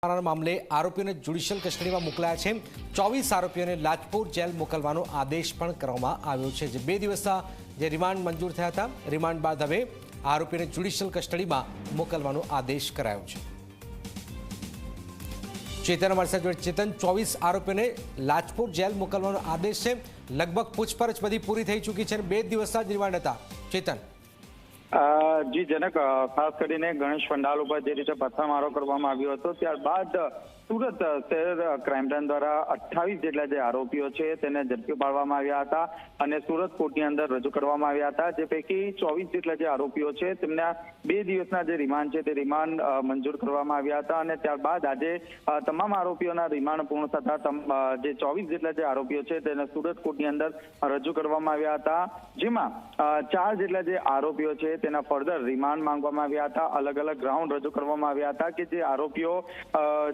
મામલે આરોપીઓને જ્યુડિશિયલ કસ્ટડીમાં મોકલાયા છે। 24 આરોપીઓને લાજપોર જેલ મોકલવાનો આદેશ પણ કરવામાં આવ્યો છે। જે 2 દિવસના જે રિમાન્ડ મંજૂર થયા હતા, રિમાન્ડ બાદ હવે આરોપીઓને જ્યુડિશિયલ કસ્ટડીમાં મોકલવાનો આદેશ કરાયો છે। ચેતન અમારી સાથે જોડે। ચેતન, 24 આરોપીઓને લાજપોર જેલ મોકલવાનો આદેશ છે। લગભગ પૂછપરછ બધી પૂરી થઈ ચૂકી છે અને 2 દિવસના જ રિમાન્ડ હતા। ચેતન, જી જનક, ખાસ કરીને ગણેશ પંડાલ ઉપર જે રીતે પથ્થરમારો કરવામાં આવ્યો હતો ત્યારબાદ સુરત શહેર ક્રાઇમ બ્રાન્ચ દ્વારા 28 જેટલા જે આરોપીઓ છે તેને ઝડપી પાડવામાં આવ્યા હતા અને સુરત કોર્ટની અંદર રજૂ કરવામાં આવ્યા હતા। જે પૈકી 24 જેટલા જે આરોપીઓ છે તેમના 2 દિવસના જે રિમાન્ડ છે તે રિમાન્ડ મંજૂર કરવામાં આવ્યા હતા અને ત્યારબાદ આજે તમામ આરોપીઓના રિમાન્ડ પૂર્ણ થતા જે 24 જેટલા જે આરોપીઓ છે તેને સુરત કોર્ટની અંદર રજૂ કરવામાં આવ્યા હતા। જેમાં 4 જેટલા જે આરોપીઓ છે તેના ફર્ધર રિમાન્ડ માંગવામાં આવ્યા હતા। અલગ અલગ ગ્રાઉન્ડ રજૂ કરવામાં આવ્યા હતા કે જે આરોપીઓ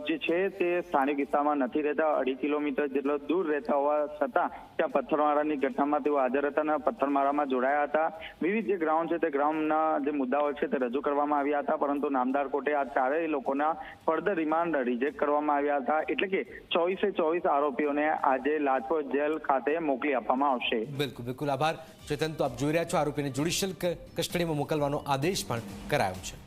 જે છે તે સ્થાનિક વિસ્તારમાં નથી રહેતા, 2.5 કિલોમીટર જેટલો દૂર રહેતા હોવા છતાં ત્યાં પથ્થરમારાની ઘટનામાં તેઓ હાજર હતા અને પથ્થરમારામાં જોડાયા હતા। વિવિધ જે ગ્રાઉન્ડ છે તે ગ્રાઉન્ડના જે મુદ્દાઓ છે તે રજૂ કરવામાં આવ્યા હતા, પરંતુ નામદાર કોર્ટે આ ચારેય લોકોના ફર્ધર રિમાન્ડ રિજેક્ટ કરવામાં આવ્યા હતા। એટલે કે 24 આરોપીઓને આજે લાજપોર જેલ ખાતે મોકલી આપવામાં આવશે। બિલકુલ બિલકુલ આભાર ચેતન। તો આપ જોઈ રહ્યા છો, આરોપીને જ્યુડિશિયલ કસ્ટડીમાં મોકલવાનો આદેશ પણ કરાયો છે।